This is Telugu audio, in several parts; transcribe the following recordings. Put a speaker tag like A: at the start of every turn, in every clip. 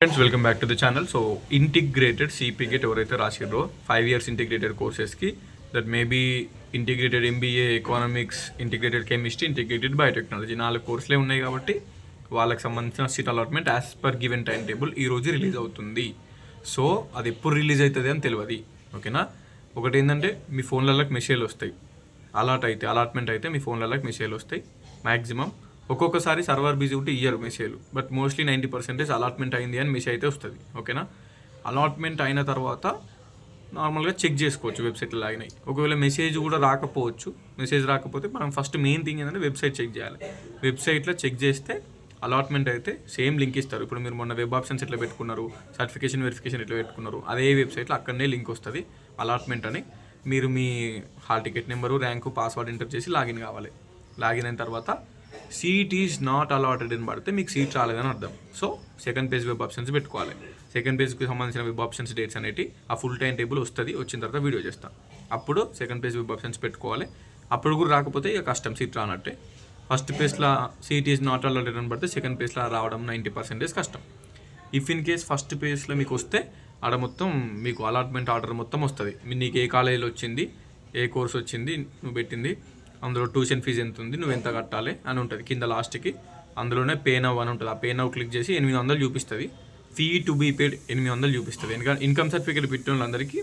A: Friends welcome back to the channel. So integrated CPGET ఎవరైతే రాసిర్రో 5 years ఇంటిగ్రేటెడ్ కోర్సెస్కి that maybe integrated MBA, economics, integrated chemistry, integrated biotechnology 4 కోర్సులే ఉన్నాయి కాబట్టి వాళ్ళకి సంబంధించిన seat allotment as per given time table ఈరోజు రిలీజ్ అవుతుంది. సో అది ఎప్పుడు రిలీజ్ అవుతుంది అని తెలియదు, ఓకేనా. ఒకటి ఏంటంటే మీ ఫోన్లలోకి మెసేజ్లు వస్తాయి, అలాట్మెంట్ అయితే మీ ఫోన్లలోకి మెసేజ్లు వస్తాయి. మ్యాక్సిమం ఒక్కొక్కసారి సర్వర్ బిజీ ఉంటే ఇయ్యరు మెసేజ్లు, బట్ మోస్ట్లీ 90% అలాట్మెంట్ అయింది అని మెసేజ్ అయితే వస్తుంది, ఓకేనా. అలాట్మెంట్ అయిన తర్వాత నార్మల్గా చెక్ చేసుకోవచ్చు వెబ్సైట్లో లాగినాయి. ఒకవేళ మెసేజ్ కూడా రాకపోవచ్చు, మెసేజ్ రాకపోతే మనం ఫస్ట్ మెయిన్ థింగ్ ఏంటంటే వెబ్సైట్ చెక్ చేయాలి. వెబ్సైట్లో చెక్ చేస్తే అలాట్మెంట్ అయితే సేమ్ లింక్ ఇస్తారు. ఇప్పుడు మీరు మొన్న వెబ్ ఆప్షన్స్ ఎట్లా పెట్టుకున్నారు, సర్టిఫికేషన్ వెరిఫికేషన్ ఎట్లా పెట్టుకున్నారు, అదే వెబ్సైట్లో అక్కడనే లింక్ వస్తుంది అలాట్మెంట్ అని. మీరు మీ hall ticket number, rank, password enter చేసి లాగిన్ కావాలి. లాగిన్ అయిన తర్వాత సీట్ ఈజ్ నాట్ అలాటెడ్ అని పడితే మీకు సీట్ రాలేదని అర్థం. So second page web options పెట్టుకోవాలి. సెకండ్ పేజ్కి సంబంధించిన వెబ్ ఆప్షన్స్ డేట్స్ అనేవి ఆ ఫుల్ టైం టేబుల్ వస్తుంది, వచ్చిన తర్వాత వీడియో చేస్తాను. అప్పుడు సెకండ్ పేజ్ వెబ్ ఆప్షన్స్ పెట్టుకోవాలి. అప్పుడు కూడా రాకపోతే ఇక కష్టం, సీట్ రానట్టే. ఫస్ట్ పేజ్లో సీట్ ఈజ్ నాట్ అలాటెడ్ అని పడితే సెకండ్ పేజ్లో రావడం 90% కష్టం. ఇఫ్ ఇన్ కేస్ ఫస్ట్ పేజ్లో మీకు వస్తే ఆడ మొత్తం మీకు అలాట్మెంట్ ఆర్డర్ మొత్తం వస్తుంది. నీకు ఏ కాలేజీలో వచ్చింది, ఏ కోర్స్ వచ్చింది, నువ్వు పెట్టింది, అందులో ట్యూషన్ ఫీజు ఎంత ఉంది, నువ్వు ఎంత కట్టాలి అని ఉంటుంది. కింద లాస్ట్కి అందులోనే పే నౌ అని ఉంటుంది. ఆ పే నౌ క్లిక్ చేసి 800 చూపిస్తుంది. ఫీ టు బీ పేడ్ 800 చూపిస్తుంది. ఎందుకంటే ఇన్కమ్ సర్టిఫికేట్ పెట్టిన వాళ్ళందరికీ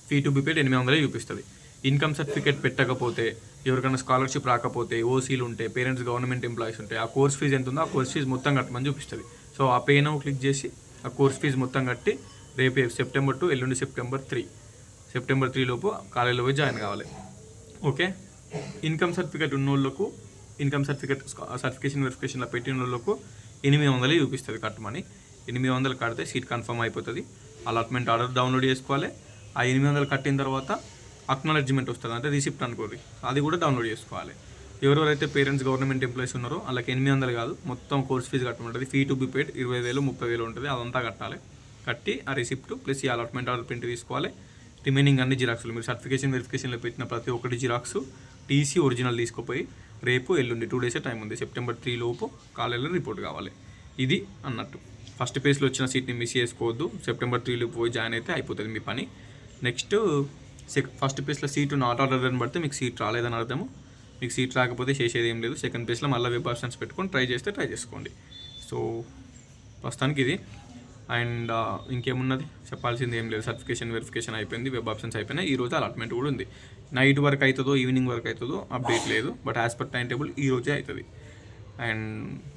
A: ఫీ టు బీ పేడ్ 800 చూపిస్తుంది. ఇన్కమ్ సర్టిఫికేట్ పెట్టకపోతే, ఎవరికైనా స్కాలర్షిప్ రాకపోతే, ఓసీలు ఉంటే, పేరెంట్స్ గవర్నమెంట్ ఎంప్లాయీస్ ఉంటే ఆ కోర్స్ ఫీజు ఎంత ఉందో ఆ కోర్స్ ఫీజు మొత్తం కట్టమని చూపిస్తుంది. సో ఆ పే నౌ క్లిక్ చేసి ఆ కోర్స్ ఫీజు మొత్తం కట్టి రేపు September 2 ఎల్లుండి September 3 లోపు కాలేజీలో పోయి జాయిన్ కావాలి, ఓకే. ఇన్కమ్ సర్టిఫికేట్ ఉన్న వాళ్ళకు, ఇన్కమ్ సర్టిఫికేషన్ వెరిఫికేషన్లో పెట్టిన వాళ్ళకు 800 చూపిస్తుంది కట్టమని. 800 కడితే సీట్ కన్ఫర్మ్ అయిపోతుంది. అలాట్మెంట్ ఆర్డర్ డౌన్లోడ్ చేసుకోవాలి. ఆ 800 కట్టిన తర్వాత అక్నాలెడ్జ్మెంట్ వస్తుంది, అంటే రిసిప్ట్ అనుకోండి, అది కూడా డౌన్లోడ్ చేసుకోవాలి. ఎవరెవరైతే పేరెంట్స్ గవర్నమెంట్ ఎంప్లాయీస్ ఉన్నారో వాళ్ళకి 800 కాదు, మొత్తం కోర్స్ ఫీజు కట్టమంటుంది. ఫీ టు బి పేడ్ 20,000 30,000 ఉంటుంది, అదంతా కట్టాలి. కట్టి ఆ రిసిప్ట్ ప్లస్ ఈ అలాట్మెంట్ ఆర్డర్ ప్రింట్ తీసుకోవాలి. రిమైనింగ్ అన్ని జిరాక్స్లు, మీరు సర్టిఫికేషన్ వెరిఫికేషన్లో పెట్టిన ప్రతి ఒక్కటి జిరాక్స్, టీసీ ఒరిజినల్ తీసుకుపోయి రేపు ఎల్లుండి 2 days టైం ఉంది. September 3 లోపు కాలేజీలో రిపోర్ట్ కావాలి. ఇది అన్నట్టు. ఫస్ట్ పేజ్లో వచ్చిన సీట్ని మిస్ చేసుకోవద్దు. September 3 లోపు పోయి జాయిన్ అయితే అయిపోతుంది మీ పని. నెక్స్ట్ ఫస్ట్ పేజ్లో సీటు నాట్ ఆర్డర్ అని పడితే మీకు సీట్ రాలేదని అర్థము. మీకు సీట్ రాకపోతే చేసేది ఏం లేదు. సెకండ్ పేజ్లో మళ్ళీ వెబ్ ఆప్షన్స్ పెట్టుకొని ట్రై చేసుకోండి. సో ప్రస్తుతానికి ఇది. అండ్ ఇంకేమున్నది చెప్పాల్సింది ఏం లేదు. సర్టిఫికేషన్ వెరిఫికేషన్ అయిపోయింది, వెబ్ ఆప్షన్స్ అయిపోయినాయి. ఈరోజు అలాట్మెంట్ కూడా ఉంది. నైట్ వరకు అవుతుందో ఈవినింగ్ వరకు అవుతుందో అప్డేట్ లేదు, but as per time table ఈరోజే అవుతుంది. అండ్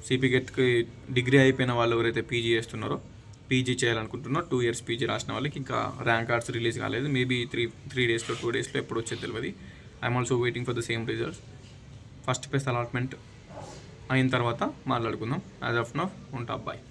A: సిపిగెట్కి డిగ్రీ అయిపోయిన వాళ్ళు ఎవరైతే పీజీ చేస్తున్నారో, పీజీ చేయాలనుకుంటున్నారో, 2 years పీజీ రాసిన వాళ్ళకి ఇంకా ర్యాంక్ కార్డ్స్ రిలీజ్ కాలేదు. మేబీ 3 daysలో 2 daysలో ఎప్పుడు వచ్చేది తెలియదు. I'm also waiting for the same results. First page allotment అయిన తర్వాత మాట్లాడుకుందాం. యాజ్ ఆఫ్ నౌ ఉంటా, బాయ్.